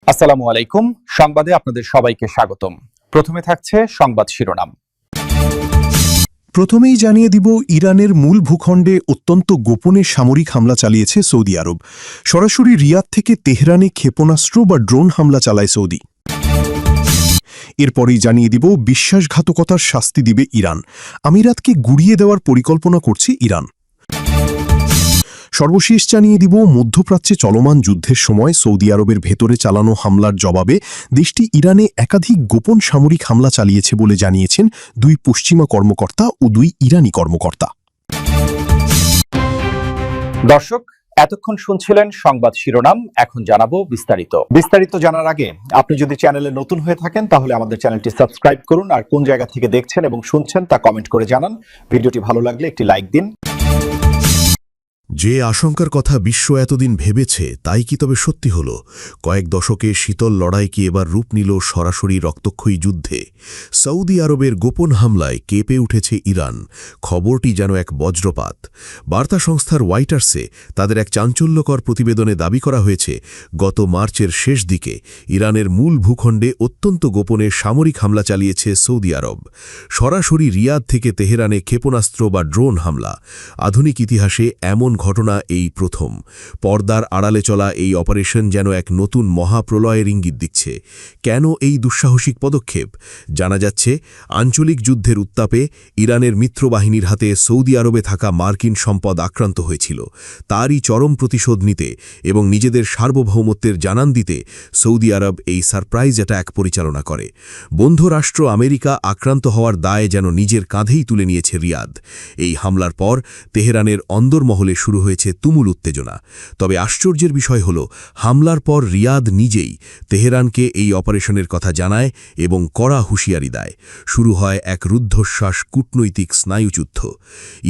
আসসালামু আলাইকুম। সংবাদে আপনাদের সবাইকে স্বাগতম। প্রথমে থাকছে সংবাদ শিরোনাম। প্রথমেই জানিয়ে দিব, ইরানের মূল ভূখণ্ডে অত্যন্ত গোপনে সামরিক হামলা চালিয়েছে সৌদি আরব। সরাসরি রিয়াদ থেকে তেহরানে ক্ষেপণাস্ত্র বা ড্রোন হামলা চালায় সৌদি। এরপরেই জানিয়ে দিব, বিশ্বাসঘাতকতার শাস্তি দিবে ইরান। আমিরাতকে গুড়িয়ে দেওয়ার পরিকল্পনা করছে ইরান। সর্বশেষ জানিয়ে দিব, মধ্যপ্রাচ্যে চলমান যুদ্ধের সময় সৌদি আরবের ভেতরে চালানো হামলার জবাবে দেশটি ইরানে একাধিক গোপন সামরিক হামলা চালিয়েছে বলে জানিয়েছেন দুই পশ্চিমা কর্মকর্তা ও দুই ইরানি কর্মকর্তা। দর্শক, এতক্ষণ শুনছিলেন সংবাদ শিরোনাম। এখন জানাবো বিস্তারিত জানার আগে আপনি যদি চ্যানেলে নতুন হয়ে থাকেন তাহলে আমাদের চ্যানেলটি সাবস্ক্রাইব করুন, আর কোন জায়গা থেকে দেখছেন এবং শুনছেন তা কমেন্ট করে জানান। ভিডিওটি ভালো লাগলে একটি লাইক দিন। যে আশঙ্কার কথা বিশ্ব এতদিন ভেবেছে তাই কি তবে সত্যি হল? কয়েক দশকে শীতল লড়াই কি এবার রূপ নিল সরাসরি রক্তক্ষয়ী যুদ্ধে? সৌদি আরবের গোপন হামলায় কেঁপে উঠেছে ইরান। খবরটি যেন এক বজ্রপাত। বার্তা সংস্থার রয়টার্সে তাদের এক চাঞ্চল্যকর প্রতিবেদনে দাবি করা হয়েছে, গত মার্চের শেষ দিকে ইরানের মূল ভূখণ্ডে অত্যন্ত গোপনে সামরিক হামলা চালিয়েছে সৌদি আরব। সরাসরি রিয়াদ থেকে তেহরানে ক্ষেপণাস্ত্র বা ড্রোন হামলা। আধুনিক ইতিহাসে এমন ঘটনা এই প্রথম। পর্দার আড়ালে চলা এই অপারেশন যেন এক নতুন মহাপ্রলয়ের ইঙ্গিত দিচ্ছে। কেন এই দুঃসাহসিক পদক্ষেপ? জানা যাচ্ছে, আঞ্চলিক যুদ্ধের উত্তাপে ইরানের মিত্রবাহিনীর হাতে সৌদি আরবে থাকা মার্কিন সম্পদ আক্রান্ত হয়েছিল। তারই চরম প্রতিশোধ নিতে এবং নিজেদের সার্বভৌমত্বের জানান দিতে সৌদি আরব এই সারপ্রাইজ অ্যাটাক পরিচালনা করে। বন্ধু রাষ্ট্র আমেরিকা আক্রান্ত হওয়ার দায় যেন নিজের কাঁধেই তুলে নিয়েছে রিয়াদ। এই হামলার পর তেহরানের অন্দরমহলে শুরু হয়েছে তুমুল উত্তেজনা। তবে আশ্চর্যের বিষয় হল, হামলার পর রিয়াদ নিজেই তেহরানকে এই অপারেশনের কথা জানায় এবং কড়া হুঁশিয়ারি দেয়। শুরু হয় এক রুদ্ধশ্বাস কূটনৈতিক স্নায়ুযুদ্ধ।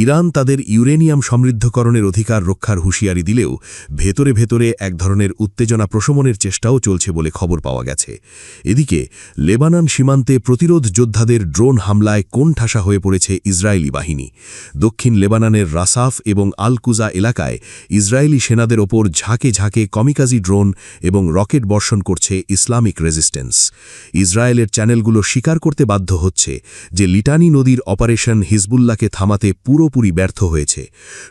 ইরান তাদের ইউরেনিয়াম সমৃদ্ধকরণের অধিকার রক্ষার হুঁশিয়ারি দিলেও ভেতরে ভেতরে এক ধরনের উত্তেজনা প্রশমনের চেষ্টাও চলছে বলে খবর পাওয়া গেছে। এদিকে লেবানন সীমান্তে প্রতিরোধ যোদ্ধাদের ড্রোন হামলায় কোণঠাসা হয়ে পড়েছে ইসরায়েলি বাহিনী। দক্ষিণ লেবাননের রাসাফ এবং আল-কুজা এলাকায় ইসরায়েলি সেনাদের ওপর ঝাঁকে ঝাঁকে কমিকাজি ড্রোন এবং রকেট বর্ষণ করছে ইসলামিক রেজিস্ট্যান্স। ইসরায়েলের চ্যানেলগুলো স্বীকার করতে বাধ্য হচ্ছে যে লিটানি নদীর অপারেশন হিজবুল্লাহকে থামাতে পুরোপুরি ব্যর্থ হয়েছে।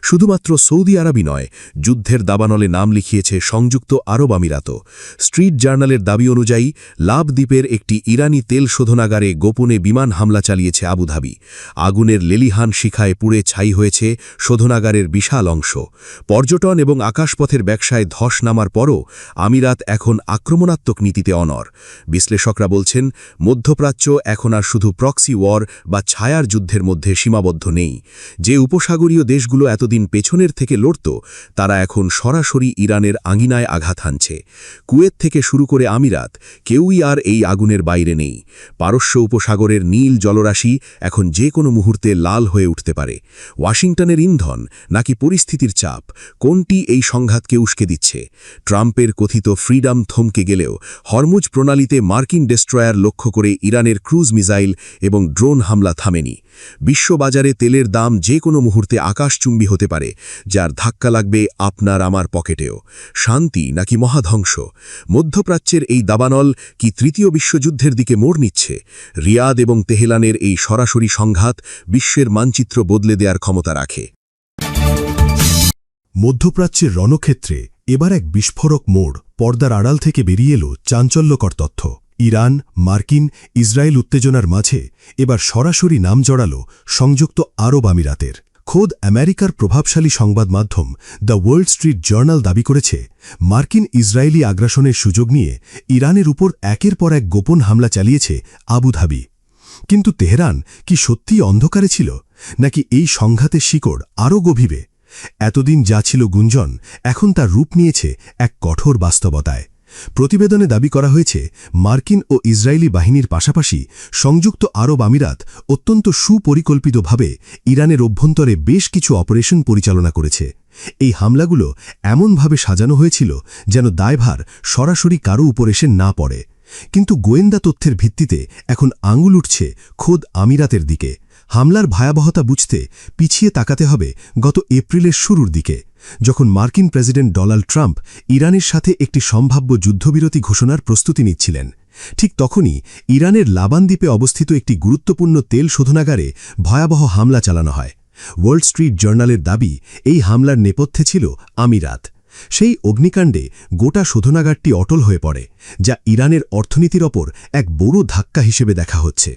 শুধুমাত্র সৌদি আরবই নয়, যুদ্ধের দাবানলে নাম লিখিয়েছে সংযুক্ত আরব আমিরাতও। স্ট্রিট জার্নালের দাবি অনুযায়ী লাভ দ্বীপের একটি ইরানি তেল শোধনাগারে গোপনে বিমান হামলা চালিয়েছে আবুধাবি। আগুনের লেলিহান শিখায় পুড়ে ছাই হয়েছে শোধনাগারের বিশাল অংশ। পর্যটন এবং আকাশপথের ব্যবসায় ধস নামার পরও আমিরাত এখন আক্রমণাত্মক নীতিতে অনড়। বিশ্লেষকরা বলছেন, মধ্যপ্রাচ্য এখন আর শুধু প্রক্সি ওয়ার বা ছায়ার যুদ্ধের মধ্যে সীমাবদ্ধ নেই। যে উপসাগরীয় দেশগুলো এতদিন পেছনের থেকে লড়ত, তারা এখন সরাসরি ইরানের আঙিনায় আঘাত হানছে। কুয়েত থেকে শুরু করে আমিরাত, কেউই আর এই আগুনের বাইরে নেই। পারস্য উপসাগরের নীল জলরাশি এখন যে কোনো মুহূর্তে লাল হয়ে উঠতে পারে। ওয়াশিংটনের ইন্ধন নাকি পরিস্থিতির চাপ, কোনটি এই সংঘাতকে উস্কে দিচ্ছে? ট্রাম্পের কথিত ফ্রিডম থমকে গেলেও হরমুজ প্রণালীতে মার্কিন ডেস্ট্রয়ার লক্ষ্য করে ইরানের ক্রুজ মিসাইল এবং ড্রোন হামলা থামেনি। বিশ্ববাজারে তেলের দাম যে কোনো মুহূর্তে আকাশচুম্বী হতে পারে, যার ধাক্কা লাগবে আপনার আমার পকেটেও। শান্তি নাকি মহাধ্বংস? মধ্যপ্রাচ্যের এই দাবানল কি তৃতীয় বিশ্বযুদ্ধের দিকে মোড় নিচ্ছে? রিয়াদ এবং তেহরানের এই সরাসরি সংঘাত বিশ্বের মানচিত্র বদলে দেওয়ার ক্ষমতা রাখে। মধ্যপ্রাচ্যের রণক্ষেত্রে এবার এক বিস্ফোরক মোড়। পর্দার আড়াল থেকে বেরিয়ে এলো চাঞ্চল্যকর তথ্য। ইরান, মার্কিন, ইসরায়েল উত্তেজনার মাঝে এবার সরাসরি নাম জড়াল সংযুক্ত আরব আমিরাতের। খোদ আমেরিকার প্রভাবশালী সংবাদ মাধ্যম দ্য ওয়ার্ল্ড স্ট্রিট জার্নাল দাবি করেছে, মার্কিন ইসরায়েলি আগ্রাসনের সুযোগ নিয়ে ইরানের উপর একের পর এক গোপন হামলা চালিয়েছে আবুধাবি। কিন্তু তেহরান কি সত্যিই অন্ধকারে ছিল, নাকি এই সংঘাতের শিকড় আরও গভীরে? এতদিন যা ছিল গুঞ্জন, এখন তার রূপ নিয়েছে এক কঠোর বাস্তবতায়। প্রতিবেদনে দাবি করা হয়েছে, মার্কিন ও ইসরায়েলি বাহিনীর পাশাপাশি সংযুক্ত আরব আমিরাত অত্যন্ত সুপরিকল্পিতভাবে ইরানের অভ্যন্তরে বেশ কিছু অপারেশন পরিচালনা করেছে। এই হামলাগুলো এমনভাবে সাজানো হয়েছিল যেন দায়ভার সরাসরি কারো উপর এসে না পড়ে। কিন্তু গোয়েন্দা তথ্যের ভিত্তিতে এখন আঙুল উঠছে খোদ আমিরাতের দিকে। হামলার ভয়াবহতা বুঝতে পিছিয়ে তাকাতে হবে গত এপ্রিলের শুরুর দিকে, যখন মার্কিন প্রেসিডেন্ট ডোনাল্ড ট্রাম্প ইরানের সাথে একটি সম্ভাব্য যুদ্ধবিরতি ঘোষণার প্রস্তুতি নিচ্ছিলেন। ঠিক তখনই ইরানের লাবান দ্বীপে অবস্থিত একটি গুরুত্বপূর্ণ তেল শোধনাগারে ভয়াবহ হামলা চালানো হয়। ওয়াল স্ট্রিট জার্নালের দাবি, এই হামলার নেপথ্যে ছিল আমিরাত। সেই অগ্নিকাণ্ডে গোটা শোধনাগারটি অটল হয়ে পড়ে, যা ইরানের অর্থনীতির ওপর এক বড় ধাক্কা হিসেবে দেখা হচ্ছে।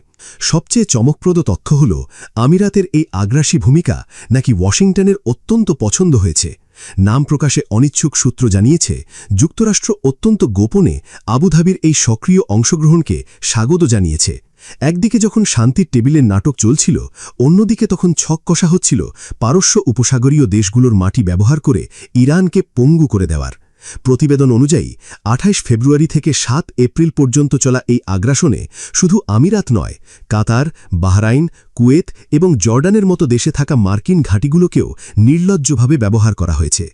সবচেয়ে চমকপ্রদ তথ্য হল, আমিরাতের এই আগ্রাসী ভূমিকা নাকি ওয়াশিংটনের অত্যন্ত পছন্দ হয়েছে। নাম প্রকাশে অনিচ্ছুক সূত্র জানিয়েছে, যুক্তরাষ্ট্র অত্যন্ত গোপনে আবুধাবির এই সক্রিয় অংশগ্রহণকে স্বাগত জানিয়েছে। একদিকে যখন শান্তির টেবিলের নাটক চলছিল, অন্যদিকে তখন ছক কষা হচ্ছিল পারস্য উপসাগরীয় দেশগুলোর মাটি ব্যবহার করে ইরানকে পঙ্গু করে দেওয়ার। প্রতিবেদন অনুযায়ী ২৮ ফেব্রুয়ারি থেকে ৭ এপ্রিল পর্যন্ত চলা এই আগ্রাসনে শুধু আমিরাত নয়, কাতার, বাহরাইন, কুয়েত এবং জর্ডানের মতো দেশে থাকা মার্কিন ঘাঁটিগুলোকেও নির্লজ্জভাবে ব্যবহার করা হয়েছে।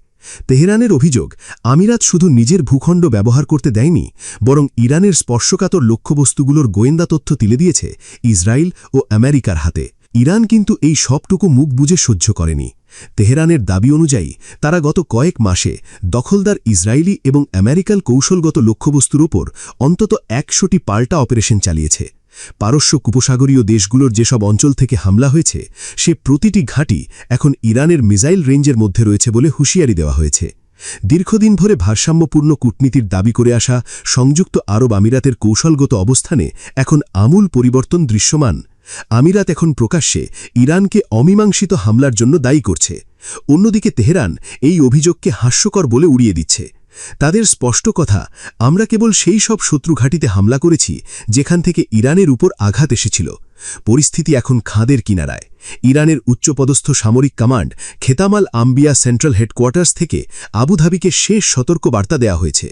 তেহরানের অভিযোগ, আমিরাত শুধু নিজের ভূখণ্ড ব্যবহার করতে দেয়নি, বরং ইরানের স্পর্শকাতর লক্ষ্যবস্তুগুলোর গোয়েন্দা তথ্য তুলে দিয়েছে ইসরায়েল ও আমেরিকার হাতে। ইরান কিন্তু এই সবটুকু মুখ বুজে সহ্য করেনি। তেহরানের দাবি অনুযায়ী তারা গত কয়েক মাসে দখলদার ইসরায়েলি এবং আমেরিকান কৌশলগত লক্ষ্যবস্তুর উপর অন্তত ১০০টি পাল্টা অপারেশন চালিয়েছে। পারস্য উপসাগরীয় দেশগুলোর যেসব অঞ্চল থেকে হামলা হয়েছে, সে প্রতিটি ঘাঁটি এখন ইরানের মিসাইল রেঞ্জের মধ্যে রয়েছে বলে হুঁশিয়ারি দেওয়া হয়েছে। দীর্ঘদিন ধরে ভারসাম্যপূর্ণ কূটনীতির দাবি করে আসা সংযুক্ত আরব আমিরাতের কৌশলগত অবস্থানে এখন আমূল পরিবর্তন দৃশ্যমান। আমিরাত এখন প্রকাশ্যে ইরানকে অমীমাংসিত হামলার জন্য দায়ী করছে। অন্যদিকে তেহরান এই অভিযোগকে হাস্যকর বলে উড়িয়ে দিচ্ছে। তাদের স্পষ্ট কথা, আমরা কেবল সেই সব শত্রু ঘাঁটিতে হামলা করেছি যেখান থেকে ইরানের উপর আঘাত এসেছিল। পরিস্থিতি এখন খাদের কিনারায়। ইরানের উচ্চপদস্থ সামরিক কমান্ড খেতামাল আম্বিয়া সেন্ট্রাল হেডকোয়ার্টার্স থেকে আবুধাবিকে শেষ সতর্ক বার্তা দেওয়া হয়েছে।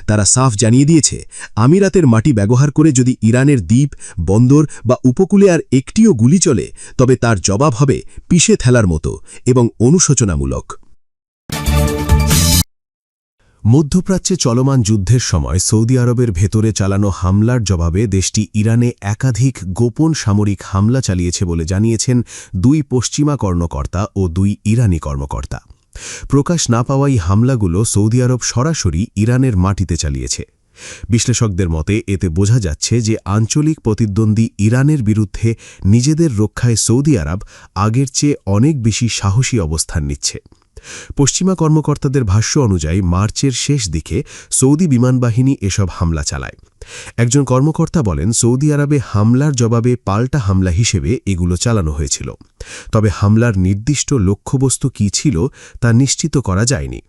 তারা সাফ জানিয়ে দিয়েছে, আমিরাতের মাটি ব্যবহার করে যদি ইরানের দ্বীপ, বন্দর বা উপকূলে আর একটিও গুলি চলে, তবে তার জবাব হবে পিষে ফেলার মতো এবং অনুশোচনামূলক। মধ্যপ্রাচ্যে চলমান যুদ্ধের সময় সৌদি আরবের ভেতরে চালানো হামলার জবাবে দেশটি ইরানে একাধিক গোপন সামরিক হামলা চালিয়েছে বলে জানিয়েছেন ২ পশ্চিমা কর্মকর্তা ও ২ ইরানি কর্মকর্তা। প্রকাশ না পাওয়া এই হামলাগুলো সৌদি আরব সরাসরি ইরানের মাটিতে চালিয়েছে। বিশ্লেষকদের মতে এতে বোঝা যাচ্ছে যে আঞ্চলিক প্রতিদ্বন্দ্বী ইরানের বিরুদ্ধে নিজেদের রক্ষায় সৌদি আরব আগের চেয়ে অনেক বেশি সাহসী অবস্থান নিচ্ছে। পশ্চিমা কর্মকর্তাদের ভাষ্য অনুযায়ী মার্চের শেষ দিকে সৌদি বিমানবাহিনী এসব হামলা চালায়। একজন কর্মকর্তা বলেন, সৌদি আরবে হামলার জবাবে পাল্টা হামলা হিসেবে এগুলো চালানো হয়েছিল। তবে হামলার নির্দিষ্ট লক্ষ্যবস্তু কী ছিল তা নিশ্চিত করা যায়নি।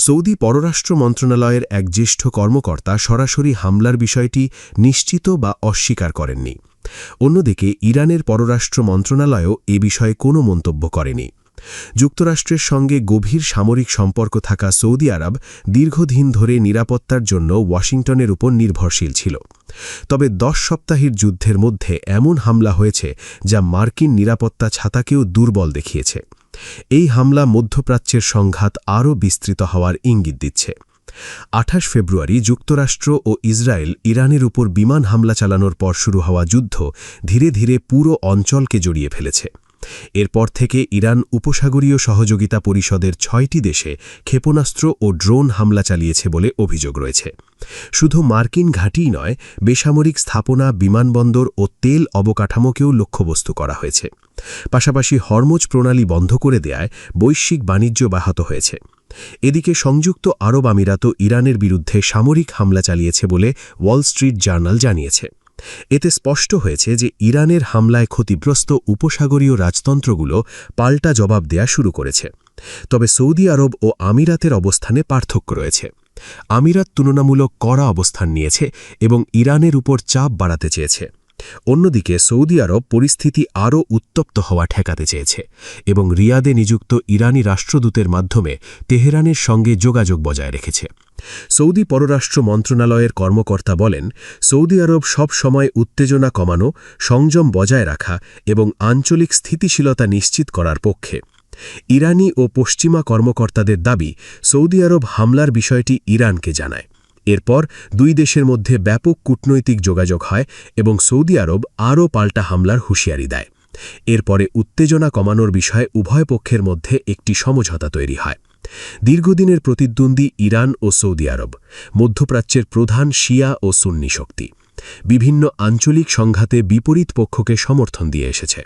সৌদি পররাষ্ট্র মন্ত্রণালয়ের এক জ্যেষ্ঠ কর্মকর্তা সরাসরি হামলার বিষয়টি নিশ্চিত বা অস্বীকার করেননি। অন্যদিকে ইরানের পররাষ্ট্র মন্ত্রণালয়ও এ বিষয়ে কোনো মন্তব্য করেনি। যুক্তরাষ্ট্রের সঙ্গে গভীর সামরিক সম্পর্ক থাকা সৌদি আরব দীর্ঘদিন ধরে নিরাপত্তার জন্য ওয়াশিংটনের উপর নির্ভরশীল ছিল। তবে ১০ সপ্তাহের যুদ্ধের মধ্যে এমন হামলা হয়েছে যা মার্কিন নিরাপত্তা ছাতাকেও দুর্বল দেখিয়েছে। এই হামলা মধ্যপ্রাচ্যের সংঘাত আরও বিস্তৃত হওয়ার ইঙ্গিত দিচ্ছে। ২৮ ফেব্রুয়ারি যুক্তরাষ্ট্র ও ইসরায়েল ইরানের উপর বিমান হামলা চালানোর পর শুরু হওয়া যুদ্ধ ধীরে ধীরে পুরো অঞ্চলকে জড়িয়ে ফেলেছে। এরপর থেকে ইরান উপসাগরীয় সহযোগিতা পরিষদের ৬টি দেশে ক্ষেপণাস্ত্র ও ড্রোন হামলা চালিয়েছে বলে অভিযোগ রয়েছে। শুধু মার্কিন ঘাঁটিই নয়, বেসামরিক স্থাপনা, বিমানবন্দর ও তেল অবকাঠামোকেও লক্ষ্যবস্তু করা হয়েছে। পাশাপাশি হরমুজ প্রণালী বন্ধ করে দেয়ায় বৈশ্বিক বাণিজ্য ব্যাহত হয়েছে। এদিকে সংযুক্ত আরব আমিরাতও ইরানের বিরুদ্ধে সামরিক হামলা চালিয়েছে বলে ওয়াল স্ট্রিট জার্নাল জানিয়েছে। এতে স্পষ্ট হয়েছে যে ইরানের হামলায় ক্ষতিগ্রস্ত উপসাগরীয় রাজতন্ত্রগুলো পাল্টা জবাব দেয়া শুরু করেছে। তবে সৌদি আরব ও আমিরাতের অবস্থানে পার্থক্য রয়েছে। আমিরাত তুলনামূলক কড়া অবস্থান নিয়েছে এবং ইরানের উপর চাপ বাড়াতে চেয়েছে। অন্যদিকে সৌদি আরব পরিস্থিতি আরও উত্তপ্ত হওয়া ঠেকাতে চেয়েছে এবং রিয়াদে নিযুক্ত ইরানি রাষ্ট্রদূতের মাধ্যমে তেহরানের সঙ্গে যোগাযোগ বজায় রেখেছে। সৌদি পররাষ্ট্র মন্ত্রণালয়ের কর্মকর্তা বলেন, সৌদি আরব সব সময় উত্তেজনা কমানো, সংযম বজায় রাখা এবং আঞ্চলিক স্থিতিশীলতা নিশ্চিত করার পক্ষে। ইরানি ও পশ্চিমা কর্মকর্তাদের দাবি, সৌদি আরব হামলার বিষয়টি ইরানকে জানায়। এরপর ২ দেশের মধ্যে ব্যাপক কূটনৈতিক যোগাযোগ হয় এবং সৌদি আরব আরও পাল্টা হামলার হুঁশিয়ারি দেয়। এরপরে উত্তেজনা কমানোর বিষয়ে উভয় পক্ষের মধ্যে একটি সমঝোতা তৈরি হয়। দীর্ঘদিনের প্রতিদ্বন্দ্বী ইরান ও সৌদি আরব, মধ্যপ্রাচ্যের প্রধান শিয়া ও সুন্নি শক্তি, বিভিন্ন আঞ্চলিক সংঘাতে বিপরীত পক্ষকে সমর্থন দিয়ে এসেছে।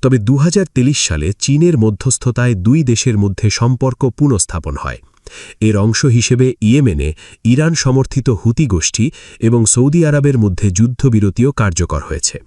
তবে ২০২৩ সালে চীনের মধ্যস্থতায় দুই দেশের মধ্যে সম্পর্ক পুনঃস্থাপন হয়। এর অংশ হিসেবে ইয়েমেনে ইরান সমর্থিত হুতি গোষ্ঠী এবং সৌদি আরবের মধ্যে যুদ্ধবিরতিও কার্যকর হয়েছে।